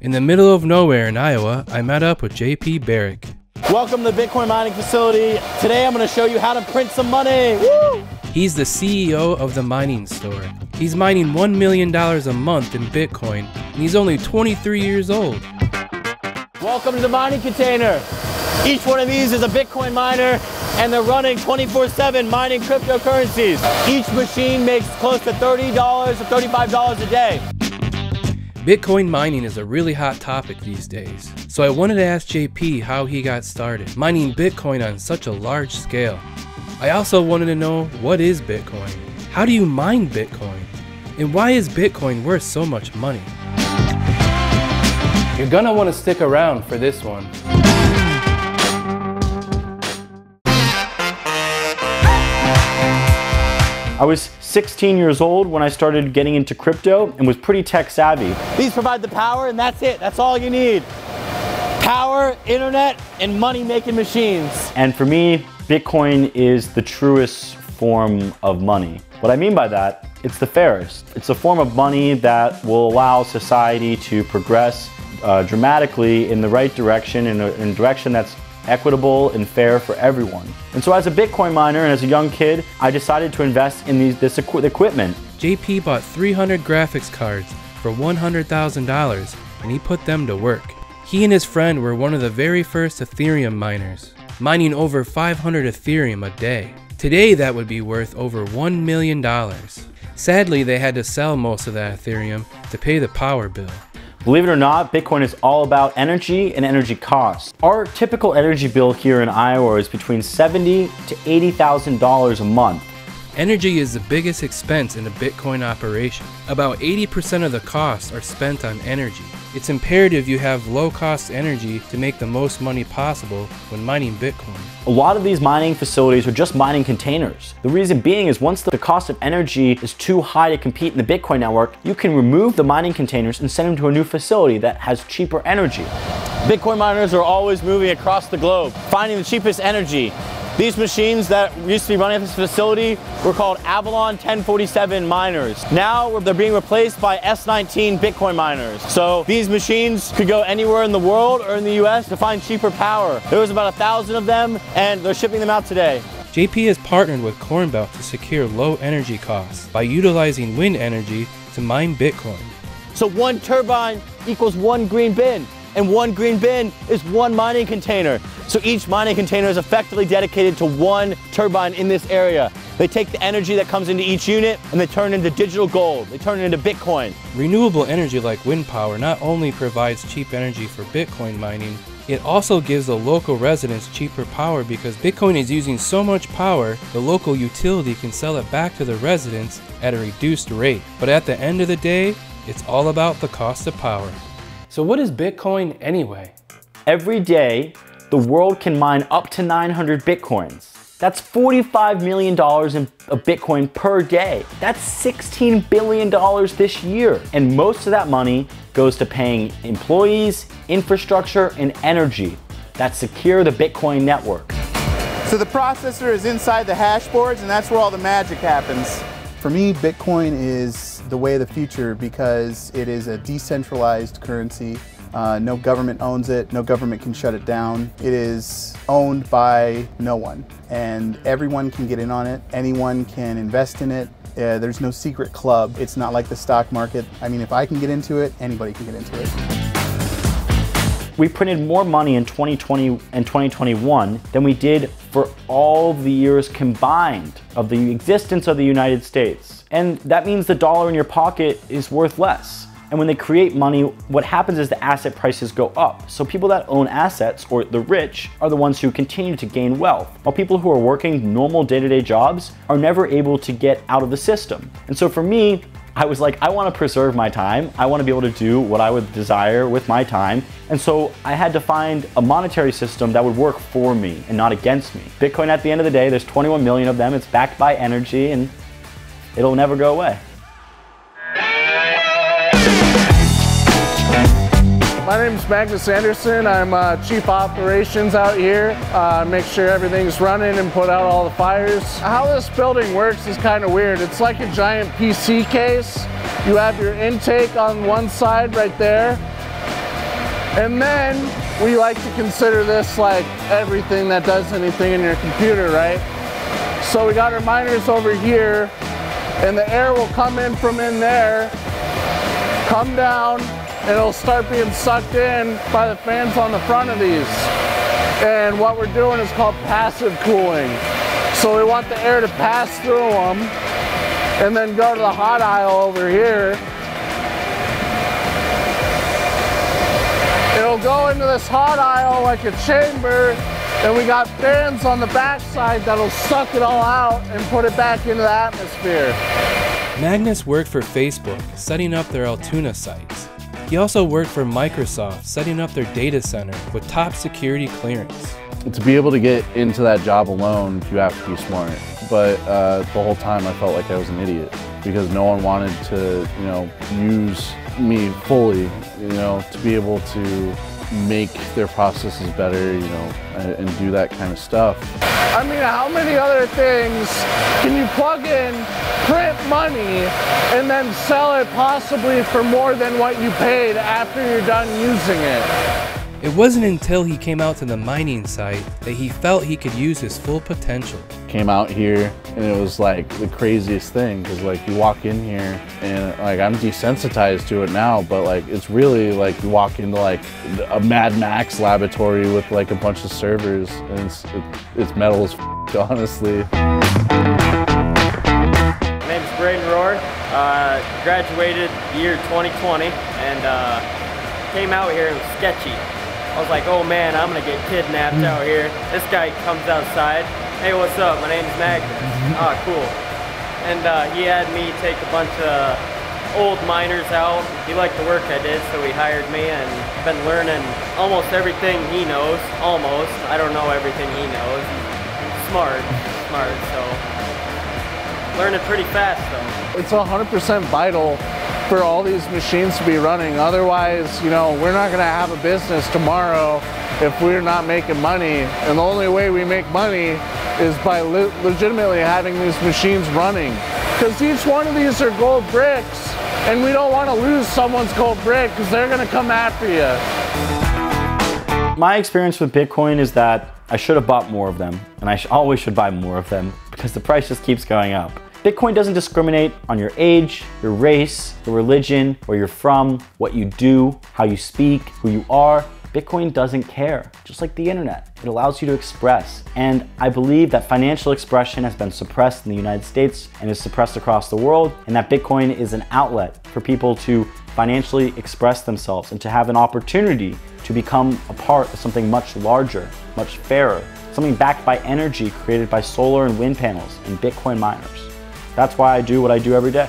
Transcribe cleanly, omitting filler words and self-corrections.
In the middle of nowhere in Iowa, I met up with JP Baric. Welcome to the Bitcoin mining facility. Today I'm going to show you how to print some money. Woo! He's the CEO of the mining store. He's mining $1 million a month in Bitcoin, and he's only 23 years old. Welcome to the mining container. Each one of these is a Bitcoin miner, and they're running 24/7 mining cryptocurrencies. Each machine makes close to $30 to $35 a day. Bitcoin mining is a really hot topic these days, so I wanted to ask JP how he got started mining Bitcoin on such a large scale. I also wanted to know, what is Bitcoin? How do you mine Bitcoin? And why is Bitcoin worth so much money? You're gonna want to stick around for this one. I was 16 years old when I started getting into crypto and was pretty tech savvy. These provide the power, and that's it. That's all you need. Power, internet, and money-making machines. And for me, Bitcoin is the truest form of money. What I mean by that, it's the fairest. It's a form of money that will allow society to progress dramatically in the right direction, in a direction that's equitable and fair for everyone. And so as a Bitcoin miner and as a young kid, I decided to invest in this equipment. JP bought 300 graphics cards for $100,000 and he put them to work. He and his friend were one of the very first Ethereum miners, mining over 500 Ethereum a day. Today that would be worth over $1 million. Sadly, they had to sell most of that Ethereum to pay the power bill. Believe it or not, Bitcoin is all about energy and energy costs. Our typical energy bill here in Iowa is between $70,000 to $80,000 a month. Energy is the biggest expense in a Bitcoin operation. About 80% of the costs are spent on energy. It's imperative you have low-cost energy to make the most money possible when mining Bitcoin. A lot of these mining facilities are just mining containers. The reason being is once the cost of energy is too high to compete in the Bitcoin network, you can remove the mining containers and send them to a new facility that has cheaper energy. Bitcoin miners are always moving across the globe, finding the cheapest energy. These machines that used to be running at this facility were called Avalon 1047 miners. Now they're being replaced by S19 Bitcoin miners. So these machines could go anywhere in the world or in the US to find cheaper power. There was about 1,000 of them and they're shipping them out today. JP has partnered with Cornbelt to secure low energy costs by utilizing wind energy to mine Bitcoin. So one turbine equals one green bin. And one green bin is one mining container. So each mining container is effectively dedicated to one turbine in this area. They take the energy that comes into each unit and they turn it into digital gold. They turn it into Bitcoin. Renewable energy like wind power not only provides cheap energy for Bitcoin mining, it also gives the local residents cheaper power because Bitcoin is using so much power, the local utility can sell it back to the residents at a reduced rate. But at the end of the day, it's all about the cost of power. So what is Bitcoin anyway? Every day, the world can mine up to 900 Bitcoins. That's $45 million of Bitcoin per day. That's $16 billion this year. And most of that money goes to paying employees, infrastructure, and energy that secure the Bitcoin network. So the processor is inside the hash boards, and that's where all the magic happens. For me, Bitcoin is the way of the future because it is a decentralized currency. No government owns it, no government can shut it down. It is owned by no one, and everyone can get in on it. Anyone can invest in it. There's no secret club. It's not like the stock market. I mean, if I can get into it, anybody can get into it. We printed more money in 2020 and 2021 than we did for all the years combined of the existence of the United States. And that means the dollar in your pocket is worth less. And when they create money, what happens is the asset prices go up. So people that own assets, or the rich, are the ones who continue to gain wealth, while people who are working normal day-to-day jobs are never able to get out of the system. And so for me, I was like, I want to preserve my time. I want to be able to do what I would desire with my time. And so I had to find a monetary system that would work for me and not against me. Bitcoin, at the end of the day, there's 21 million of them. It's backed by energy and it'll never go away. My name is Magnus Anderson. I'm Chief Operations out here. Make sure everything's running and put out all the fires. How this building works is kind of weird. It's like a giant PC case. You have your intake on one side right there. And then we like to consider this like everything that does anything in your computer, right? So we got our miners over here, and the air will come in from in there, come down, and it'll start being sucked in by the fans on the front of these. And what we're doing is called passive cooling. So we want the air to pass through them and then go to the hot aisle over here. It'll go into this hot aisle like a chamber, and we got fans on the back side that'll suck it all out and put it back into the atmosphere. Magnus worked for Facebook, setting up their Altoona sites. He also worked for Microsoft, setting up their data center with top security clearance. To be able to get into that job alone, you have to be smart. But the whole time I felt like I was an idiot because no one wanted to, use me fully, to be able to make their processes better, and do that kind of stuff. I mean, how many other things can you plug in, print money, and then sell it possibly for more than what you paid after you're done using it? It wasn't until he came out to the mining site that he felt he could use his full potential. Came out here and it was like the craziest thing because like you walk in here and like I'm desensitized to it now, but like it's really like you walk into like a Mad Max laboratory with like a bunch of servers and it's metal as honestly. My name is Braden Rohr. Graduated year 2020 and came out here. It was sketchy. I was like, oh man, I'm gonna get kidnapped out here. This guy comes outside. Hey, what's up? My name's Magnus. Ah, cool. And he had me take a bunch of old miners out. He liked the work I did, so he hired me, and I've been learning almost everything he knows. Almost. I don't know everything he knows. He's smart, so learning pretty fast though. It's 100% vital for all these machines to be running. Otherwise, we're not gonna have a business tomorrow if we're not making money. And the only way we make money is by legitimately having these machines running. Because each one of these are gold bricks, and we don't wanna lose someone's gold brick because they're gonna come after you. My experience with Bitcoin is that I should have bought more of them, and I always should buy more of them because the price just keeps going up. Bitcoin doesn't discriminate on your age, your race, your religion, where you're from, what you do, how you speak, who you are. Bitcoin doesn't care, just like the internet. It allows you to express. And I believe that financial expression has been suppressed in the United States and is suppressed across the world, and that Bitcoin is an outlet for people to financially express themselves and to have an opportunity to become a part of something much larger, much fairer, something backed by energy created by solar and wind panels and Bitcoin miners. That's why I do what I do every day.